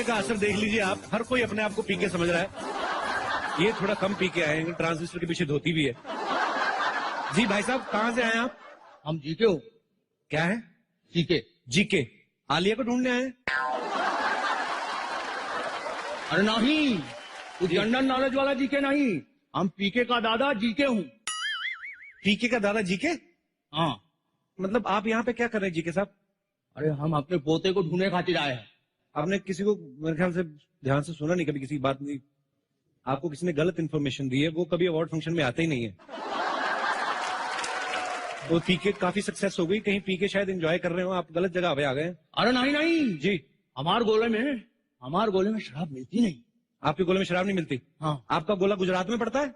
का असर देख लीजिए आप, हर कोई अपने आप को पीके समझ रहा है। ये थोड़ा कम पीके आए हैं, ट्रांजिस्टर के पीछे धोती भी है। जी भाई साहब, कहाँ से आए आप? हम जीके हो। क्या है? जीके। जीके? आलिया को ढूंढने आए हैं? अरे नहीं, वो जनरल नॉलेज वाला जीके नहीं, हम पीके का दादा जीके हूँ। पीके का दादा जीके? हाँ। मतलब आप यहाँ पे क्या कर रहे हैं जीके साहब? अरे हम अपने पोते को ढूंढने खातिर आए हैं। आपने किसी को मेरे ख्याल से ध्यान से सुना नहीं, कभी किसी की बात नहीं, आपको किसी ने गलत इन्फॉर्मेशन दी है। वो कभी अवार्ड फंक्शन में आते ही नहीं है। वो पीके काफी सक्सेस हो गई, कहीं पीके शायद एंजॉय कर रहे हो, आप गलत जगह पे आ गए। अरे नहीं नहीं जी, हमारे गोले में शराब मिलती नहीं। आपके गोले में शराब नहीं मिलती? हाँ। आपका गोला गुजरात में पड़ता है?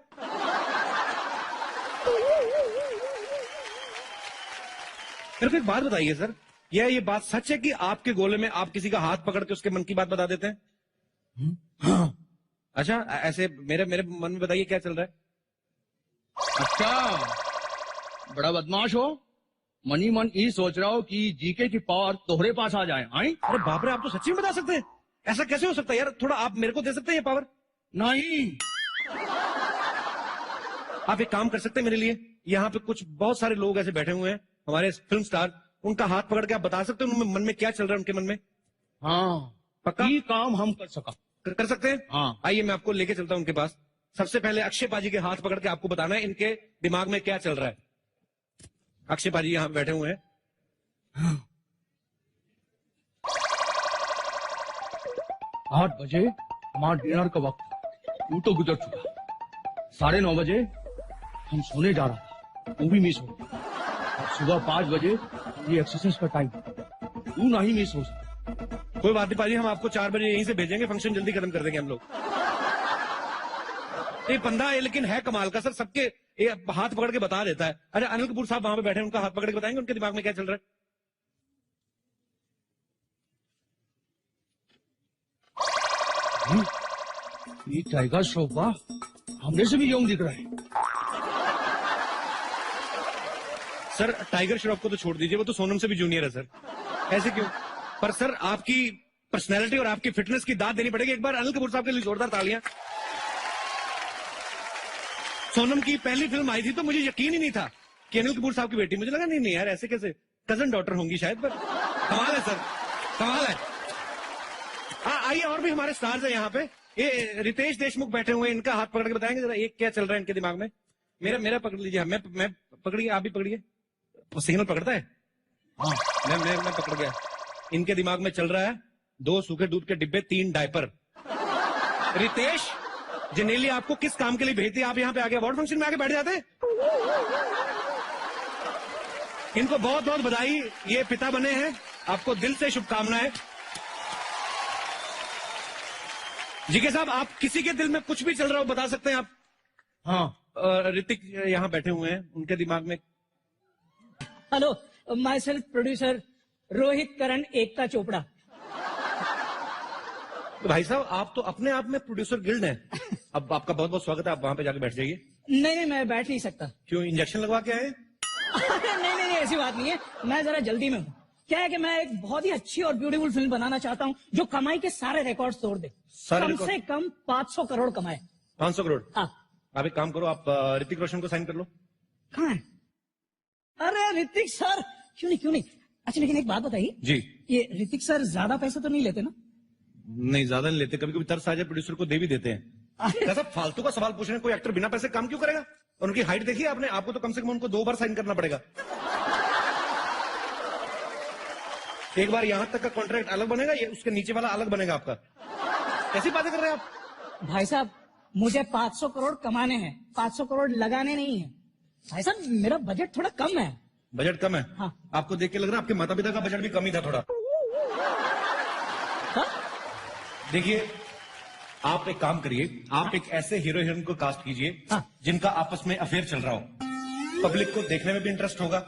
मेरे को एक बात बताइए सर, ये बात सच है कि आपके गोले में आप किसी का हाथ पकड़ के उसके मन की बात बता देते हैं? हाँ। अच्छा, ऐसे मेरे मन में बताइए क्या चल रहा है? अच्छा, बड़ा बदमाश हो। मनी मन ये सोच रहा हो कि जीके की पावर तोहरे पास आ जाए। आई? अरे बाप रे, आप तो सच्ची में बता सकते हैं? ऐसा कैसे हो सकता है यार? थोड़ा आप मेरे को दे सकते हैं ये पावर? नहीं। आप एक काम कर सकते हैं मेरे लिए? यहाँ पे कुछ बहुत सारे लोग ऐसे बैठे हुए हैं, हमारे फिल्म स्टार, उनका हाथ पकड़ के आप बता सकते हैं उनके मन में क्या चल रहा है? उनके मन में? हाँ, पक्का? ये काम हम कर सका। कर सकते हैं? हाँ। आइए मैं आपको लेके चलता हूं उनके पास। सबसे पहले अक्षय पाजी के हाथ पकड़ के आपको बताना है इनके दिमाग में क्या चल रहा है। अक्षय पाजी यहाँ बैठे हुए हैं। हाँ। 8 बजे हमारा डिनर का वक्त वो तो गुजर चुका। 9:30 बजे हम सोने जा रहा था, वो भी मिस हो गया। अब सुबह 5 बजे ये एक्सरसाइज का टाइम, वो नहीं मिस हो सकता। कोई बात नहीं पाजी, हम आपको 4 बजे यहीं से भेजेंगे, फंक्शन जल्दी खत्म कर देंगे हम लोग। ये बंदा है लेकिन है कमाल का सर, सबके हाथ पकड़ के बता देता है। अरे अनिल कपूर साहब वहां पे बैठे हैं, उनका हाथ पकड़ के बताएंगे उनके दिमाग में क्या चल रहा है? ये टाइगर श्रॉफ वाह, हमने से भी यंग दिख रहा है। सर टाइगर श्रॉफ को तो छोड़ दीजिए, वो तो सोनम से भी जूनियर है सर। ऐसे क्यों? पर सर आपकी पर्सनैलिटी और आपकी फिटनेस की दाद देनी पड़ेगी। एक बार अनिल कपूर साहब के लिए जोरदार तालियां। सोनम की पहली फिल्म आई थी तो मुझे यकीन ही नहीं था कि अनिल कपूर साहब की बेटी, मुझे लगा नहीं यार ऐसे कैसे, कजन डॉटर होंगी शायद, पर कमाल है सर, कमाल है। आइए और भी हमारे स्टार्स हैं यहाँ पे। ये रितेश देशमुख बैठे हुए हैं, इनका हाथ पकड़ के बताएंगे जरा ये क्या चल रहा है इनके दिमाग में। मेरा पकड़ लीजिए, मैं पकड़िए, आप भी पकड़िए। सिग्नल पकड़ता है? हाँ, मैं पकड़ गया। इनके दिमाग में चल रहा है 2 सूखे दूध के डिब्बे, 3 डायपर। रितेश जनेली आपको किस काम के लिए भेजती? आप यहाँ पे आगे अवार्ड फंक्शन में आके बैठ जाते। इनको बहुत बहुत बधाई, ये पिता बने हैं, आपको दिल से शुभकामनाएं। जीके साहब, आप किसी के दिल में कुछ भी चल रहा हो बता सकते हैं आप? हाँ। ऋतिक यहाँ बैठे हुए हैं, उनके दिमाग में? Hello, myself producer Rohit Karan Ekta Chopra. तो भाई साहब आप तो अपने आप में प्रोड्यूसर गिल्ड हैं। अब आपका बहुत बहुत स्वागत है, आप वहां पे जाके बैठ जाइए। नहीं, मैं बैठ नहीं सकता। क्यों, इंजेक्शन लगवा के आए? नहीं, ऐसी बात नहीं है, मैं जरा जल्दी में हूँ। क्या है कि मैं एक बहुत ही अच्छी और ब्यूटीफुल फिल्म बनाना चाहता हूँ जो कमाई के सारे रिकॉर्ड तोड़ दे। कम से कम 500 करोड़ कमाए। 500 करोड़? हाँ। आप एक काम करो, आप ऋतिक रोशन को साइन कर लो। कहाँ है? अरे ऋतिक सर, क्यों नहीं। अच्छा लेकिन एक बात बताइए जी, ये ऋतिक सर ज्यादा पैसे तो नहीं लेते ना? नहीं, ज्यादा नहीं लेते, कभी कभी तरस आ जाए प्रोड्यूसर को दे भी देते हैं। कैसा फालतू का सवाल पूछ रहे हैं? कोई एक्टर बिना पैसे काम क्यों करेगा? और उनकी हाइट देखिए आपने, आपको तो कम से कम उनको 2 बार साइन करना पड़ेगा। एक बार यहां तक का कॉन्ट्रैक्ट अलग बनेगा, ये उसके नीचे वाला अलग बनेगा आपका। कैसी बातें कर रहे हैं आप? भाई साहब मुझे 500 करोड़ कमाने हैं, 500 करोड़ लगाने नहीं है। भाई साहब मेरा बजट थोड़ा कम है। बजट कम है? हाँ। आपको देख के लग रहा है आपके माता पिता का बजट भी कम ही था थोड़ा। हाँ? देखिए आप एक काम करिए, आप एक ऐसे हीरो हीरोइन को कास्ट कीजिए हाँ। जिनका आपस में अफेयर चल रहा हो। पब्लिक को देखने में भी इंटरेस्ट होगा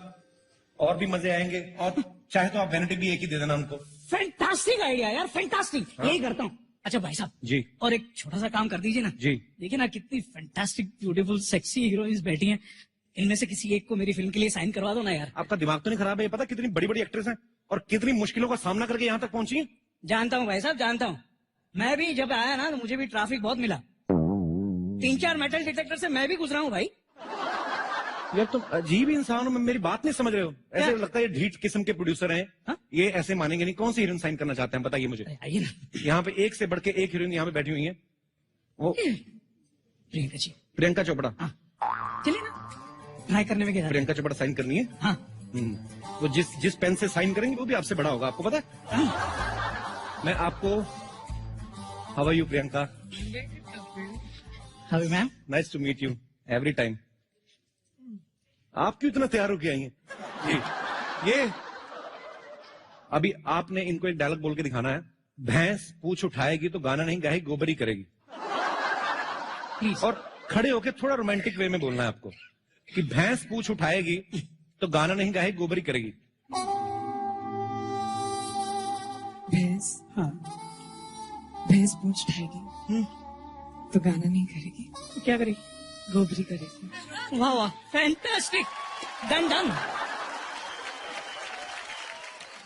और भी मजे आएंगे, और चाहे तो आप वैनिटी भी एक ही दे देना उनको। फैंटास्टिक आइडिया यार, फैंटास्टिक। हाँ? यही करता हूँ। अच्छा भाई साहब जी, और एक छोटा सा काम कर दीजिए ना। जी। देखिए ना कितनी फैंटास्टिक ब्यूटीफुल सेक्सी हीरोइंस बैठी हैं, इनमें से किसी एक को मेरी फिल्म के लिए साइन करवा दो ना यार। आपका दिमाग तो नहीं खराब है? ये पता कितनी बड़ी बड़ी एक्ट्रेस हैं और कितनी मुश्किलों का सामना करके यहाँ तक पहुंची हैं? जानता हूँ भाई साहब, जानता हूँ। मैं भी जब आया ना तो मुझे भी ट्रैफिक बहुत मिला। 3-4 मेटल डिटेक्टर से मैं भी गुजरा हूँ भाई। यार तुम अजीब इंसान हो, मेरी बात नहीं समझ रहे हो। ऐसे लगता है ये ढीठ किस्म के प्रोड्यूसर हैं। हाँ? ये ऐसे मानेंगे नहीं। कौन सी हीरोइन साइन करना चाहते हैं बताइए मुझे। आइए ना। यहाँ पे एक से बढ़ के एक हीरोइन यहाँ पे बैठी हुई है। वो प्रियंका जी। प्रियंका चोपड़ा। हाँ चलिए ना, ट्राई करने में क्या। प्रियंका चोपड़ा साइन करनी है। हाँ वो जिस पेन से साइन करेंगे वो भी आपसे बड़ा होगा, आपको पता है। मैं आपको how are you Priyanka? How ma'am? Nice to meet you every time. आप क्यों इतना तैयार होके आई हैं? ये अभी आपने इनको एक डायलॉग बोल के दिखाना है। भैंस पूछ उठाएगी तो गाना नहीं गाएगी, गोबरी करेगी। प्लीज। और खड़े होके थोड़ा रोमांटिक वे में बोलना है आपको कि भैंस पूछ उठाएगी तो गाना नहीं गाएगी, गोबरी करेगी। भैंस, हाँ भैंस पूछ उठाएगी तो गाना नहीं करेगी, तो क्या करेगी? गोबरी करेगी। वाह वाह, फैंटास्टिक, डन डन।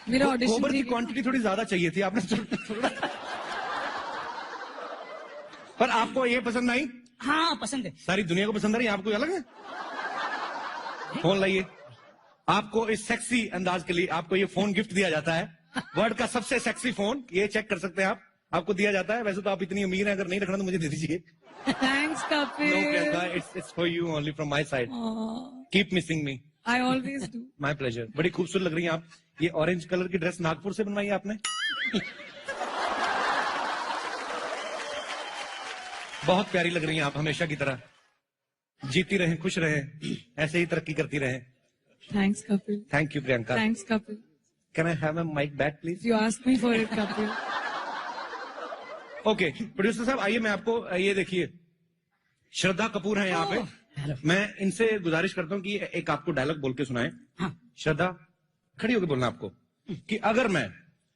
मेरा ऑडिशन गोबर की क्वांटिटी थोड़ी ज्यादा चाहिए थी, आपने थोड़ा। पर आपको ये पसंद आई? हाँ पसंद है। सारी दुनिया को पसंद आ रही है, आपको अलग है? फोन लाइए। आपको इस सेक्सी अंदाज के लिए आपको ये फोन गिफ्ट दिया जाता है। वर्ल्ड का सबसे सेक्सी फोन, ये चेक कर सकते हैं आप, आपको दिया जाता है। वैसे तो आप इतनी अमीर हैं, अगर नहीं रखना तो मुझे दे दीजिए। Thanks Kapil. No, Priyanka, it's for you only from my side. Keep missing me. I always do. My pleasure. बड़ी खूबसूरत लग रही हैं आप। ये ऑरेंज कलर की ड्रेस नागपुर से बनवाई है आपने? बहुत प्यारी लग रही हैं आप, हमेशा की तरह। जीती रहें, खुश रहें, ऐसे ही तरक्की करती रहें। Thanks Kapil. Thank you Priyanka. Thanks Kapil. Can I have a mic back please? You ask me for it Kapil. Okay producer साहब आइए, मैं आपको ये देखिए, श्रद्धा कपूर है यहाँ पे। मैं इनसे गुजारिश करता हूँ कि एक आपको डायलॉग बोल के सुनाएं। हाँ। श्रद्धा खड़ी होकर बोलना आपको कि अगर मैं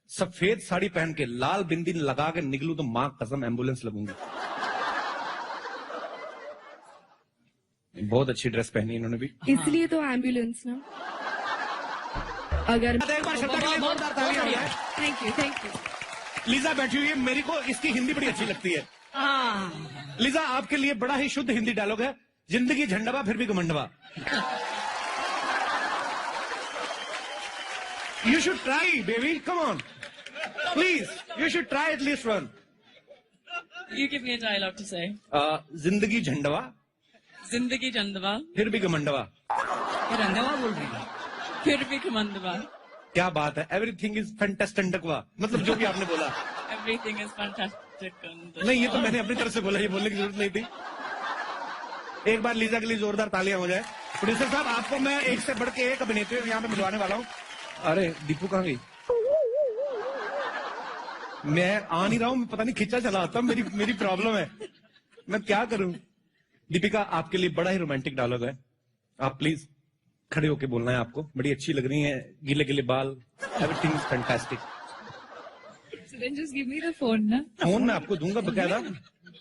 सफेद साड़ी पहन के लाल बिंदी लगा के निकलूं तो मां कसम एम्बुलेंस लगूंगी। बहुत अच्छी ड्रेस पहनी इन्होंने भी। इसलिए तो एम्बुलेंस ना। अगर एक बार श्रद्धा के लिए जोरदार तालियां हो जाए। Thank you thank you. Lisa बैठी हुई है, मेरे को इसकी हिंदी बड़ी अच्छी लगती है। हाँ लीजा आपके लिए बड़ा ही शुद्ध हिंदी डायलॉग है। जिंदगी झंडवा फिर भी घमंडवा। You should try, baby. Come on. Please, you should try at least one. You give me a dialogue to say. जिंदगी झंडवा Zindagi Chandava, फिर भी घमंडवा। ये रंगवा बोल रही है। फिर भी Kamandava. क्या बात है, एवरीथिंग इज फैंटास्टिकवा, मतलब जो भी आपने बोला। Everything is fantastic. And नहीं, ये तो मैंने अपनी तरफ से बोला, ये बोलने की जरूरत नहीं थी। एक बार लीजा के लिए जोरदार तालियां हो जाए। प्रोड्यूसर साहब आपको मैं एक से बढ़ के एक अभिनेत्री यहाँ पे मिलवाने वाला हूँ। अरे दीपू कहाँ गई? मैं आ नहीं रहा हूँ, पता नहीं खिंचा चला आता, मेरी प्रॉब्लम है, मैं क्या करूं। दीपिका आपके लिए बड़ा ही रोमांटिक डायलॉग है, आप प्लीज खड़े होके बोलना है आपको। बड़ी अच्छी लग रही है, गीले गीले बाल, everything is fantastic. So then just give me the phone ना। फोन मैं आपको दूंगा बकायदा,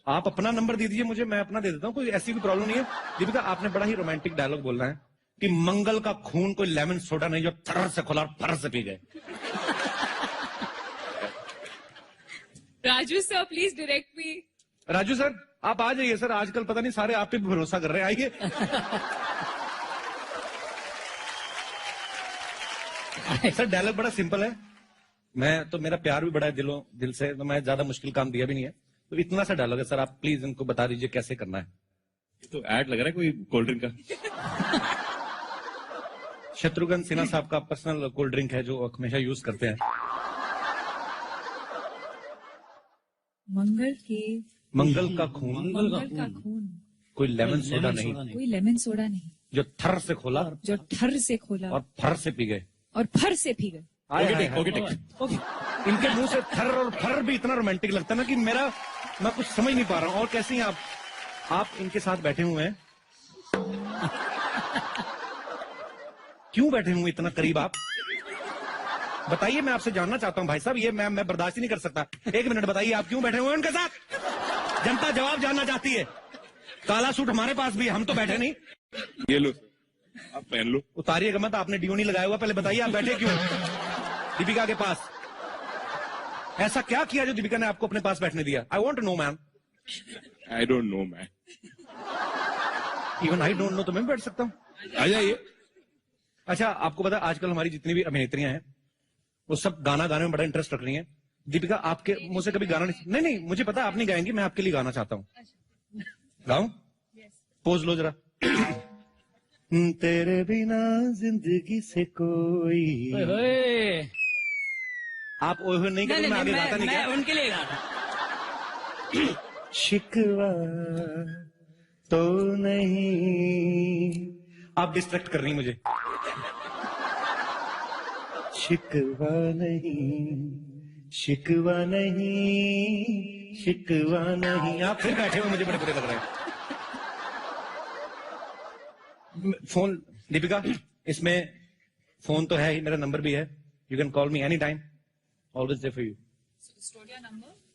आप अपना नंबर दे दीजिए मुझे, मैं अपना दे देता हूँ, कोई ऐसी भी प्रॉब्लम नहीं है। दीपिका आपने बड़ा ही रोमांटिक डायलॉग बोलना है कि मंगल का खून कोई लेमन सोडा नहीं जो थर्र से खोला और फर्र से पी गए। Raju sir please direct me. Raju sir आप आ जाइए सर, आजकल पता नहीं सारे आप पे भरोसा कर रहे हैं, आइए। सर डायलॉग बड़ा सिंपल है, मैं तो मेरा प्यार भी बड़ा है दिल से, तो मैं ज्यादा मुश्किल काम दिया भी नहीं है, तो इतना सा डायलॉग है सर, आप प्लीज इनको बता दीजिए कैसे करना है। तो ऐड लग रहा है कोई कोल्ड ड्रिंक का। शत्रुघ्न सिन्हा साहब का पर्सनल कोल्ड ड्रिंक है जो हमेशा यूज करते हैं। मंगल का खून मंगल का खून कोई लेमन सोडा नहीं कोई लेमन सोडा नहीं जो थर से खोला जो ठर से खोला और फर से पी गए। और फर से पी गए। आए, आए, आए। इनके मुंह से थर और फर भी इतना रोमांटिक लगता है ना कि मैं कुछ समझ नहीं पा रहा हूँ। और कैसी हैं आप इनके साथ बैठे हुए हैं, क्यों बैठे हुए इतना करीब आप बताइए, मैं आपसे जानना चाहता हूँ भाई साहब, ये मैं बर्दाश्त ही नहीं कर सकता। एक मिनट बताइए आप क्यों बैठे हुए हैं उनके साथ, जनता जवाब जानना चाहती है। काला सूट हमारे पास भी है, हम तो बैठे नहीं। ये लो आप पहन लो। उतारिएगा मत, आपने डियो नहीं लगाया हुआ, पहले बताइए आप बैठे क्यों दीपिका के पास। ऐसा क्या किया जो दीपिका ने आपको अपने पास बैठने दिया? I want to know ma'am. I don't know man. Even I don't know तो मैं भी बैठ सकता हूँ। आ जाइए। अच्छा, आपको पता है आजकल हमारी जितनी भी अभिनेत्रियां हैं वो सब गाना गाने में बड़ा इंटरेस्ट रख रही हैं। दीपिका आपके मुंह से कभी गाना नहीं, मुझे पता है आप नहीं गाएंगी, मैं आपके लिए गाना चाहता हूँ। गाऊं? पोज लो जरा। तेरे बिना जिंदगी से कोई। ओए, आप ओए होए नहीं करेंगे, मैं आगे गाता नहीं मैं क्या? उनके लिए गाता। शिकवा तो नहीं, आप डिस्ट्रैक्ट कर रही हैं मुझे। शिकवा नहीं, शिकवा नहीं, शिकवा नहीं। आप फिर बैठे हुए मुझे बड़े बुरे लग रहे हैं। फोन दीपिका, इसमें फोन तो है ही, मेरा नंबर भी है। You can call me any time, always there for you.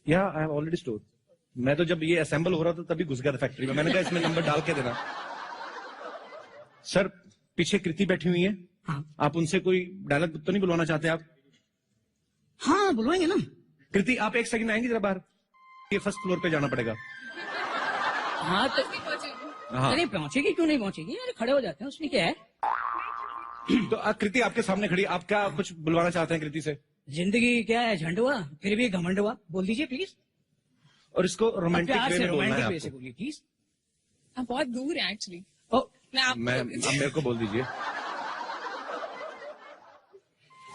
या आई हैव ऑलरेडी स्टोर। मैं तो जब ये असेंबल हो रहा था तभी घुस गया था फैक्ट्री में। मैंने कहा इसमें नंबर डाल के देना। सर, पीछे कृति बैठी हुई है। हाँ आप उनसे कोई डायलॉग तो नहीं बुलवाना चाहते आप? हाँ, बुलवाएंगे ना। कृति, आप एक सेकंड आएंगी जरा बाहर? ये फर्स्ट फ्लोर पे जाना पड़ेगा। हाँ तो हाँ नहीं पहुंचेगी, क्यों नहीं पहुंचेगी? अरे खड़े हो जाते हैं, उसमें क्या है। तो कृति आपके सामने खड़ी, आप क्या कुछ बुलवाना चाहते हैं कृति से? जिंदगी क्या है, झंड हुआ फिर भी घमंड हुआ, बोल दीजिए प्लीज। और इसको रोमांटिक प्यार वे से में बोलना है रोमांटिक वे से आपको। बोलिए प्लीज। आप बहुत दूर है एक्चुअली। ओ, मैं आप मैं अब मेरे को बोल दीजिए।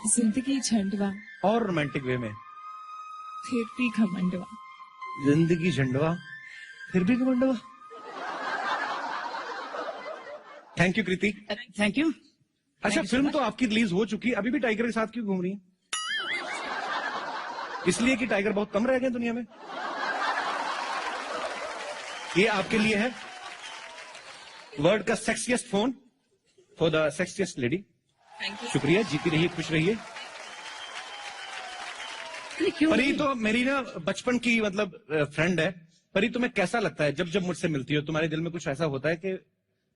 जिंदगी झंडवा और रोमांटिक वे में। फिर भी घमंडवा। जिंदगी झंडवा फिर भी घमंडवा। Thank you Kriti. Thank you. अच्छा, फिल्म तो आपकी रिलीज हो चुकी है, अभी भी टाइगर के साथ क्यों घूम रही है? इसलिए कि टाइगर बहुत कम रह गए दुनिया में। ये आपके लिए है वर्ल्ड का sexiest phone for the sexiest lady. Thank you. शुक्रिया, जीती रहिए, खुश रहिए। क्यों? परी तो मेरी ना बचपन की मतलब फ्रेंड है। परी, तुम्हें कैसा लगता है जब जब मुझसे मिलती हो? तुम्हारे दिल में कुछ ऐसा होता है कि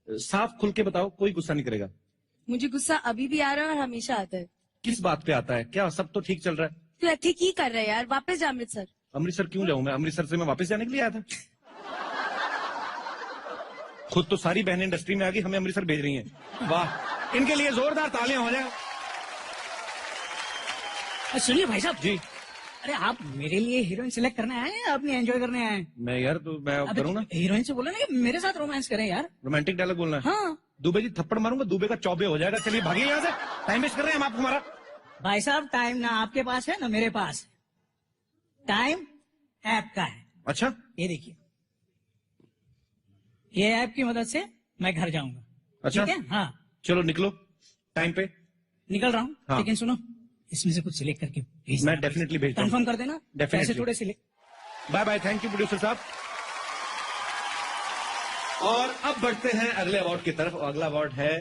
साफ खुल के बताओ, कोई गुस्सा नहीं करेगा? मुझे गुस्सा अभी भी आ रहा है और हमेशा आता है। किस बात पे आता है? क्या सब तो ठीक चल रहा है? तो ठीक ही कर रहा है यार, वापस जा अमृतसर। अमृतसर क्यों जाऊं मैं? अमृतसर से मैं वापस जाने के लिए आया था। खुद तो सारी बहनें इंडस्ट्री में आ गई, हमें अमृतसर भेज रही हैं। वाह, इनके लिए जोरदार तालियां हो जाए। सुनिए भाई साहब जी। अरे आप मेरे लिए हीरोइन सिलेक्ट करने आए हैं, अपनी एंजॉय करने आए हैं? मैं यार तो मैं करूँ ना, हीरोइन से बोला ना कि मेरे साथ रोमांस करें यार। रोमांटिक डायलॉग बोलना है। हाँ दुबे जी थप्पड़ मारूंगा, दुबे का चौबे हो जाएगा। चलिए भागिए यहाँ से, टाइम वेस्ट कर रहे हैं हम आपको हमारा। भाई साहब, टाइम ना आपके पास है ना मेरे पास है, टाइम ऐप का है। अच्छा, ये देखिए, ये ऐप की मदद से मैं घर जाऊंगा। अच्छा। ठीक है? हाँ चलो निकलो टाइम पे। निकल रहा हूँ। हाँ। लेकिन सुनो, इसमें से कुछ सिलेक्ट करके भेजना। मैं डेफिनेटली भेजता हूँ। कंफर्म कर देना। Definitely. पैसे थोड़े select. Bye bye, thank you producer साहब। और अब बढ़ते हैं अगले अवार्ड की तरफ। अगला अवार्ड है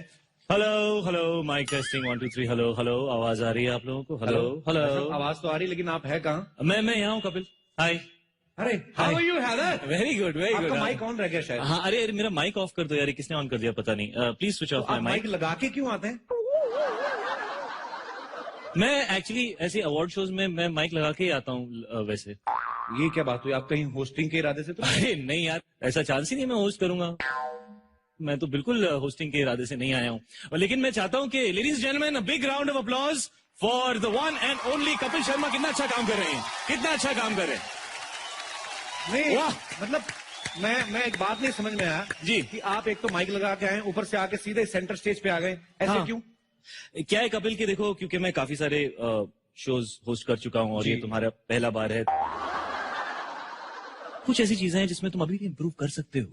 hello hello, mic testing 1 2 3। Hello hello, आवाज आ रही है आप लोगों को? Hello hello. आवाज तो आ रही, लेकिन आप है कहाँ? मैं यहाँ हूँ कपिल। हाय। अरे how are you Haider? Very good very good. आपका माइक ऑन रह गया शायद। हाँ, अरे मेरा माइक ऑफ कर दो यार, ये किसने ऑन कर दिया पता नहीं। प्लीज स्विच ऑफ आप माय माइक माइक। लगा के क्यों आते हैं? मैं एक्चुअली ऐसे अवार्ड शोज में मैं माइक लगा के ही आता हूँ वैसे। ये क्या बात हुई? आप कहीं होस्टिंग के इरादे से तो? अरे नहीं यार, ऐसा चांस ही नहीं मैं होस्ट करूंगा। मैं तो बिल्कुल होस्टिंग के इरादे से नहीं आया हूँ। और लेकिन मैं चाहता हूँ कि ladies gentleman, a big round of applause for the one and only Kapil Sharma. कितना अच्छा काम कर रहे हैं, कितना अच्छा काम कर रहे हैं। नहीं, वाह। मतलब मैं एक बात नहीं समझ में आया जी। कि आप एक तो माइक लगा के आए, ऊपर से आके सीधे सेंटर स्टेज पे आ गए, ऐसे हाँ। क्यों? क्या है कपिल की, देखो क्योंकि मैं काफी सारे शोज होस्ट कर चुका हूँ और जी। ये तुम्हारा पहला बार है। कुछ ऐसी चीजें हैं जिसमें तुम अभी भी इम्प्रूव कर सकते हो।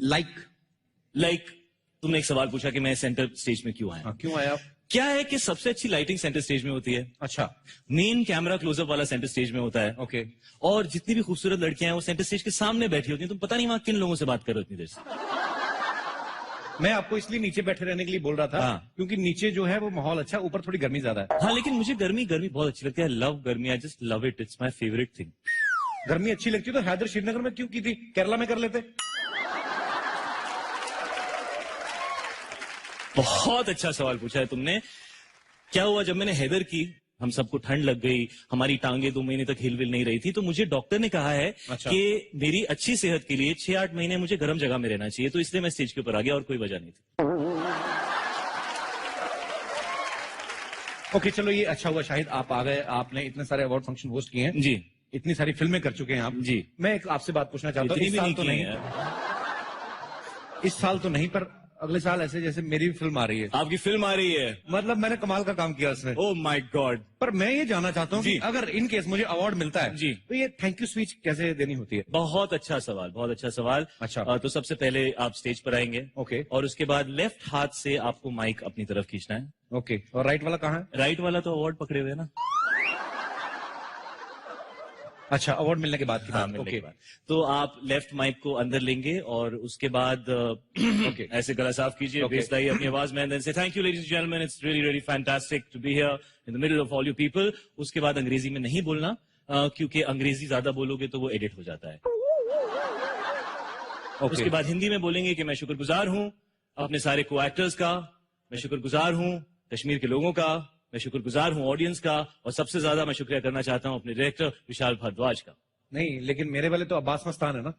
लाइक तुमने एक सवाल पूछा कि मैं सेंटर स्टेज में क्यों आया। हाँ, क्यों आया आप? क्या है कि सबसे अच्छी लाइटिंग सेंटर स्टेज में होती है। अच्छा, मेन कैमरा क्लोजअप वाला सेंटर स्टेज में होता है। ओके। और जितनी भी खूबसूरत लड़कियां हैं वो सेंटर स्टेज के सामने बैठी होती हैं। तुम पता नहीं वहां किन लोगों से बात कर रहे हो इतनी देर से। मैं आपको इसलिए नीचे बैठे रहने के लिए बोल रहा था, हाँ। क्योंकि नीचे जो है वो माहौल अच्छा, ऊपर थोड़ी गर्मी ज्यादा है। हाँ, लेकिन मुझे गर्मी बहुत अच्छी लगती है। आई लव गर्मी, I just love it, it's my favourite thing. गर्मी अच्छी लगती है तो हैदर श्रीनगर में क्यों की थी? केरला में कर लेते। बहुत अच्छा सवाल पूछा है तुमने। क्या हुआ जब मैंने हैदर की हम सबको ठंड लग गई, हमारी टांगे 2 महीने तक हिल-विल नहीं रही थी, तो मुझे डॉक्टर ने कहा है अच्छा। कि मेरी अच्छी सेहत के लिए 6-8 महीने मुझे गर्म जगह में रहना चाहिए, तो इसलिए मैं स्टेज के ऊपर आ गया और कोई वजह नहीं थी। ओके, चलो ये अच्छा हुआ शाहिद आप आ गए, आपने इतने सारे अवार्ड फंक्शन होस्ट किए हैं, जी, इतनी सारी फिल्में कर चुके हैं आप। जी। मैं एक आपसे बात पूछना चाहता हूँ, इतनी इस भी साल नहीं तो की नहीं, है यार। इस साल तो नहीं, पर अगले साल ऐसे जैसे मेरी भी फिल्म आ रही है, आपकी फिल्म आ रही है? मतलब मैंने कमाल का काम किया उसमें। Oh my God. पर मैं ये जानना चाहता हूँ कि जी। अगर इन केस मुझे अवार्ड मिलता है जी। तो ये थैंक यू स्पीच कैसे देनी होती है? बहुत अच्छा सवाल, बहुत अच्छा सवाल। अच्छा। तो सबसे पहले आप स्टेज पर आएंगे, ओके। और उसके बाद लेफ्ट हाथ से आपको माइक अपनी तरफ खींचना है। ओके, और राइट वाला कहाँ है? राइट वाला तो अवार्ड पकड़े हुए है ना। अच्छा, अवार्ड मिलने के बाद की हाँ, बात। मिलने ओके, के बाद। तो आप लेफ्ट माइक को अंदर लेंगे और उसके बाद ओके। ऐसे गला साफ कीजिए, Okay. बेस लाइए अपनी आवाज में, then say thank you ladies and gentleman, it's really really fantastic to be here in the middle of all you people. उसके बाद अंग्रेजी में नहीं बोलना, क्योंकि अंग्रेजी ज्यादा बोलोगे तो वो एडिट हो जाता है। ओके। उसके बाद हिंदी में बोलेंगे कि मैं शुक्रगुजार हूं अपने सारे को एक्टर्स का, मैं शुक्रगुजार हूं कश्मीर के लोगों का, मैं शुक्रगुजार हूं ऑडियंस का, और सबसे ज्यादा मैं शुक्रिया करना चाहता हूं अपने डायरेक्टर विशाल भारद्वाज का। नहीं, लेकिन मेरे वाले तो अब्बास मस्तान है ना।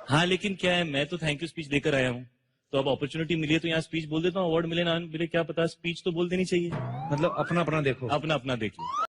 हाँ, लेकिन क्या है, मैं तो थैंक यू स्पीच देकर आया हूँ, तो अब अपॉर्चुनिटी मिली है तो यहाँ स्पीच बोल देता हूँ, अवार्ड मिले ना मिले क्या पता, स्पीच तो बोल देनी चाहिए। मतलब अपना अपना देखो। अपना अपना देखिए।